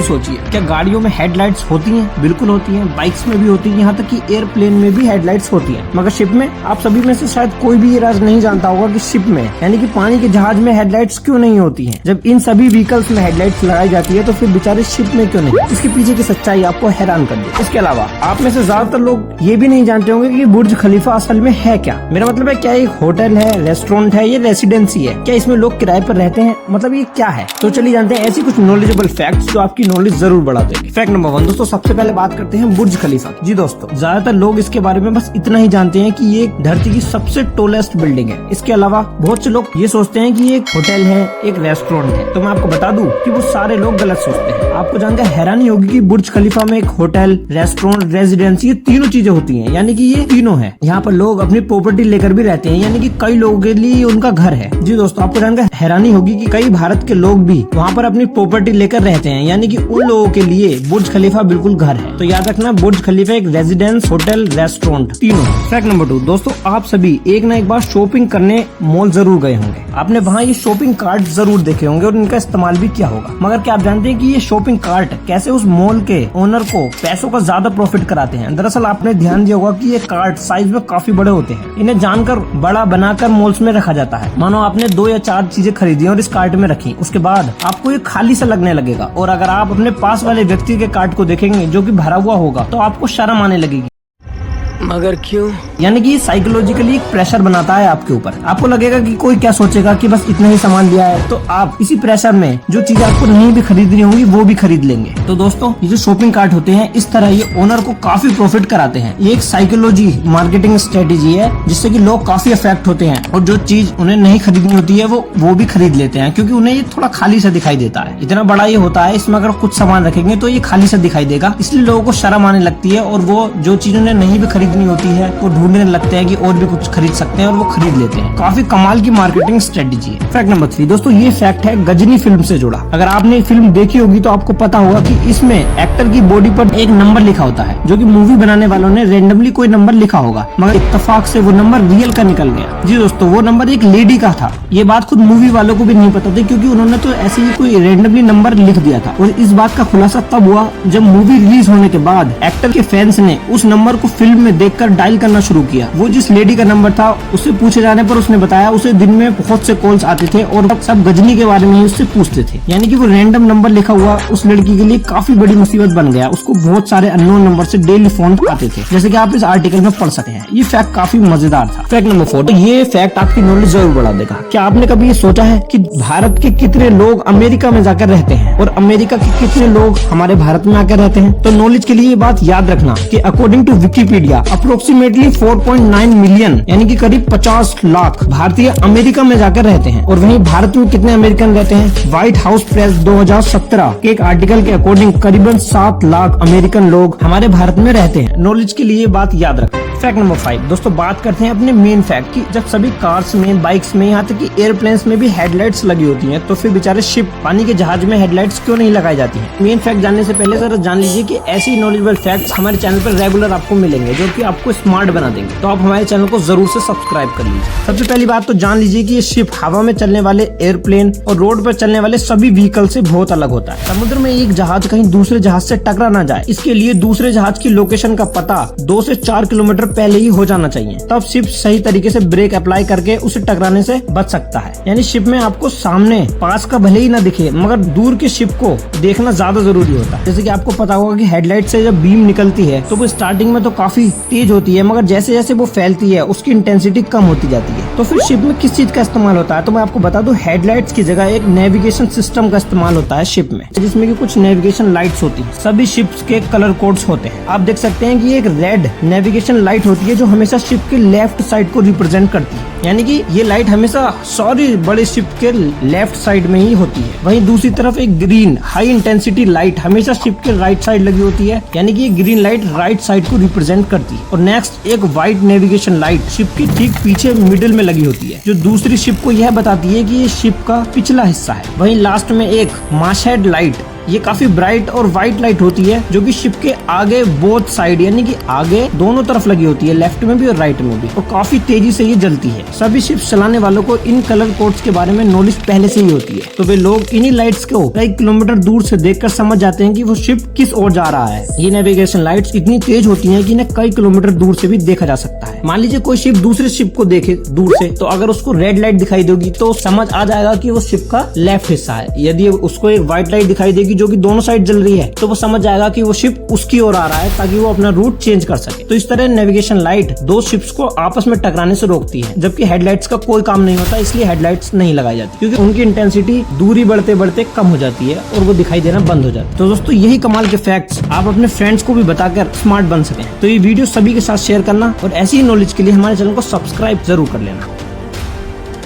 सोचिए, क्या गाड़ियों में हेडलाइट्स होती हैं? बिल्कुल होती हैं, बाइक्स में भी होती है, यहाँ तक कि एयरप्लेन में भी हेडलाइट्स होती हैं। मगर शिप में आप सभी में से शायद कोई भी ये राज नहीं जानता होगा कि शिप में यानी कि पानी के जहाज में हेडलाइट्स क्यों नहीं होती हैं। जब इन सभी व्हीकल्स में हेडलाइट्स लगाई जाती है तो फिर बेचारे शिप में क्यों नहीं? इसके पीछे की सच्चाई आपको हैरान कर दी। इसके अलावा आप में से ज्यादातर लोग ये भी नहीं जानते होंगे कि बुर्ज खलीफा असल में है क्या। मेरा मतलब है, क्या एक होटल है, रेस्टोरेंट है, ये रेसिडेंसी है? क्या इसमें लोग किराए पर रहते हैं? मतलब ये क्या है? तो चलिए जानते हैं ऐसी कुछ नॉलेजेबल फैक्ट्स जो आपकी नॉलेज जरूर बढ़ा देंगे। फैक्ट नंबर 1 दोस्तों, सबसे पहले बात करते हैं बुर्ज खलीफा। जी दोस्तों, ज्यादातर लोग इसके बारे में बस इतना ही जानते हैं कि ये धरती की सबसे टॉलेस्ट बिल्डिंग है। इसके अलावा बहुत से लोग ये सोचते हैं कि ये एक होटल है, एक रेस्टोरेंट है। तो मैं आपको बता दूं कि वो सारे लोग गलत सोचते हैं। आपको जानकर हैरानी होगी कि बुर्ज खलीफा में एक होटल, रेस्टोरेंट, रेजिडेंसी, ये तीनों चीजें होती हैं। यानी कि ये तीनों है। यहाँ पर लोग अपनी प्रॉपर्टी लेकर भी रहते हैं, यानी कि कई लोगों के लिए उनका घर है। जी दोस्तों, आपको जानकर हैरानी होगी कि कई भारत के लोग भी वहाँ पर अपनी प्रॉपर्टी लेकर रहते हैं, यानी कि उन लोगों के लिए बुर्ज खलीफा बिल्कुल घर है। तो याद रखना, बुर्ज खलीफा एक रेजिडेंस, होटल, रेस्टोरेंट तीनों। फैक्ट नंबर 2 दोस्तों, आप सभी एक न एक बार शॉपिंग करने मॉल जरूर गए होंगे। आपने वहाँ ये शॉपिंग कार्ट जरूर देखे होंगे और इनका इस्तेमाल भी किया होगा। मगर क्या आप जानते हैं कि ये शॉपिंग कार्ट कैसे उस मॉल के ओनर को पैसों का ज्यादा प्रॉफिट कराते हैं? दरअसल आपने ध्यान दिया होगा कि ये कार्ट साइज में काफी बड़े होते हैं। इन्हें जानकर बड़ा बनाकर मॉल्स में रखा जाता है। मानो आपने 2 या 4 चीजें खरीदी और इस कार्ट में रखी, उसके बाद आपको ये खाली सा लगने लगेगा। और अगर आप अपने पास वाले व्यक्ति के कार्ट को देखेंगे जो कि भरा हुआ होगा, तो आपको शर्म आने लगेगी। मगर क्यों? यानी कि साइकोलॉजिकली एक प्रेशर बनाता है आपके ऊपर। आपको लगेगा कि कोई क्या सोचेगा कि बस इतना ही सामान लिया है, तो आप इसी प्रेशर में जो चीजें आपको नहीं भी खरीदनी होंगी वो भी खरीद लेंगे। तो दोस्तों, ये जो शॉपिंग कार्ट होते हैं, इस तरह ये ओनर को काफी प्रॉफिट कराते हैं। ये एक साइकोलॉजी मार्केटिंग स्ट्रेटेजी है जिससे कि लोग काफी अफेक्ट होते हैं और जो चीज उन्हें नहीं खरीदनी होती है वो भी खरीद लेते हैं, क्योंकि उन्हें ये थोड़ा खाली सा दिखाई देता है। इतना बड़ा ये होता है, इसमें अगर कुछ सामान रखेंगे तो ये खाली सा दिखाई देगा, इसलिए लोगों को शर्म आने लगती है और वो जो चीज उन्हें नहीं भी खरीदनी होती है वो ढूंढने लगते हैं कि और भी कुछ खरीद सकते हैं और वो खरीद लेते हैं। काफी कमाल की मार्केटिंग स्ट्रेटेजी है। फैक्ट नंबर 3 दोस्तों, ये फैक्ट है गजनी फिल्म से जुड़ा। अगर आपने फिल्म देखी होगी तो आपको पता होगा कि इसमें एक्टर की बॉडी पर एक नंबर लिखा होता है, जो कि मूवी बनाने वालों ने रेंडमली कोई नंबर लिखा होगा, मगर इत्तेफाक से वो नंबर रियल का निकल गया। जी दोस्तों, वो नंबर एक लेडी का था। ये बात खुद मूवी वालों को भी नहीं पता थी, क्योंकि उन्होंने तो ऐसे ही कोई रेंडमली नंबर लिख दिया था। और इस बात का खुलासा तब हुआ जब मूवी रिलीज होने के बाद एक्टर के फैंस ने उस नंबर को फिल्म में देखकर डायल करना शुरू किया। वो जिस लेडी का नंबर था, उससे पूछे जाने पर उसने बताया उसे दिन में बहुत से कॉल्स आते थे और सब गजनी के बारे में ही उससे पूछते थे। यानी कि वो रैंडम नंबर लिखा हुआ उस लड़की के लिए काफी बड़ी मुसीबत बन गया। उसको बहुत सारे अननोन नंबर से डेली फोन आते थे, जैसे कि आप इस आर्टिकल में पढ़ सकते हैं। ये फैक्ट काफी मजेदार था। फैक्ट नंबर 4, ये फैक्ट आपकी नॉलेज जरूर बढ़ा देगा। क्या आपने कभी ये सोचा है कि भारत के कितने लोग अमेरिका में जाकर रहते हैं और अमेरिका के कितने लोग हमारे भारत में आकर रहते हैं? तो नॉलेज के लिए ये बात याद रखना कि according to Wikipedia approximately 4.9 million यानी कि करीब 50 लाख भारतीय अमेरिका में जाकर रहते हैं। और वहीं भारत में कितने अमेरिकन रहते हैं? व्हाइट हाउस प्रेस 2017 के एक आर्टिकल के अकॉर्डिंग करीबन 7 लाख अमेरिकन लोग हमारे भारत में रहते हैं। नॉलेज के लिए बात याद रखें। फैक्ट नंबर 5 दोस्तों, बात करते हैं अपने मेन फैक्ट की। जब सभी कार्स में, बाइक्स में, यहाँ तक कि एयरप्लेन्स में भी हेडलाइट्स लगी होती हैं, तो फिर बेचारे शिप, पानी के जहाज में हेडलाइट्स क्यों नहीं लगाई जाती हैं? मेन फैक्ट जानने से पहले जरा जान लीजिए कि ऐसी नॉलेजेबल फैक्ट्स हमारे चैनल पर रेगुलर आपको मिलेंगे, जो कि आपको स्मार्ट बना देंगे। तो आप हमारे चैनल को जरूर से सब्सक्राइब कर लीजिए। सबसे पहली बात तो जान लीजिए कि ये शिप हवा में चलने वाले एयरप्लेन और रोड पर चलने वाले सभी व्हीकल से बहुत अलग होता है। समुद्र में एक जहाज कहीं दूसरे जहाज से टकरा ना जाए, इसके लिए दूसरे जहाज की लोकेशन का पता 2 से 4 किलोमीटर पहले ही हो जाना चाहिए। तब शिप सही तरीके से ब्रेक अप्लाई करके उसे टकराने से बच सकता है। यानी शिप में आपको सामने पास का भले ही ना दिखे, मगर दूर के शिप को देखना ज्यादा जरूरी होता है। जैसे कि आपको पता होगा कि हेडलाइट से जब बीम निकलती है तो वो स्टार्टिंग में तो काफी तेज होती है, मगर जैसे जैसे वो फैलती है उसकी इंटेंसिटी कम होती जाती है। तो फिर शिप में किस चीज का इस्तेमाल होता है? तो मैं आपको बता दूं, हेडलाइट्स की जगह एक नेविगेशन सिस्टम का इस्तेमाल होता है शिप में, जिसमें कि कुछ नेविगेशन लाइट्स होती है। सभी शिप्स के कलर कोड्स होते हैं। आप देख सकते हैं कि एक रेड नेविगेशन लाइट होती है जो हमेशा शिप के लेफ्ट साइड को रिप्रेजेंट करती है। यानी कि ये लाइट हमेशा बड़े शिप के लेफ्ट साइड में ही होती है। वहीं दूसरी तरफ एक ग्रीन हाई इंटेंसिटी लाइट हमेशा शिप के राइट साइड लगी होती है। यानी कि ये ग्रीन लाइट राइट साइड को रिप्रेजेंट करती है। और नेक्स्ट एक व्हाइट नेविगेशन लाइट शिप के ठीक पीछे मिडिल में लगी होती है, जो दूसरी शिप को यह बताती है कि ये शिप का पिछला हिस्सा है। वहीं लास्ट में एक मास्टहेड लाइट ये काफी ब्राइट और व्हाइट लाइट होती है जो कि शिप के आगे बोथ साइड यानी कि आगे दोनों तरफ लगी होती है, लेफ्ट में भी और राइट में भी, और काफी तेजी से ये जलती है। सभी शिप चलाने वालों को इन कलर कोड्स के बारे में नॉलेज पहले से ही होती है, तो वे लोग इन्हीं लाइट्स को कई किलोमीटर दूर से देखकर समझ जाते हैं कि वो शिप किस ओर जा रहा है। ये नेविगेशन लाइट्स इतनी तेज होती हैं कि इन्हें कई किलोमीटर दूर से भी देखा जा सकता है। मान लीजिए कोई शिप दूसरे शिप को देखे दूर से, तो अगर उसको रेड लाइट दिखाई देगी तो समझ आ जाएगा कि वो शिप का लेफ्ट हिस्सा है। यदि उसको एक व्हाइट लाइट दिखाई देगी जो कि दोनों साइड जल रही है, तो वो समझ जाएगा कि वो शिप उसकी ओर आ रहा है ताकि वो अपना रूट चेंज कर सके। तो इस तरह नेविगेशन लाइट दो शिप्स को आपस में टकराने से रोकती है, जबकि हेडलाइट्स का कोई काम नहीं होता, इसलिए हेडलाइट्स नहीं लगाई जाती क्योंकि उनकी इंटेंसिटी दूरी बढ़ते बढ़ते कम हो जाती है और वो दिखाई देना बंद हो जाता है। तो दोस्तों यही कमाल के फैक्ट्स आप अपने फ्रेंड्स को भी बताकर स्मार्ट बन सकें। तो ये वीडियो सभी के साथ शेयर करना और ऐसी ही नॉलेज के लिए हमारे चैनल को सब्सक्राइब जरूर कर लेना।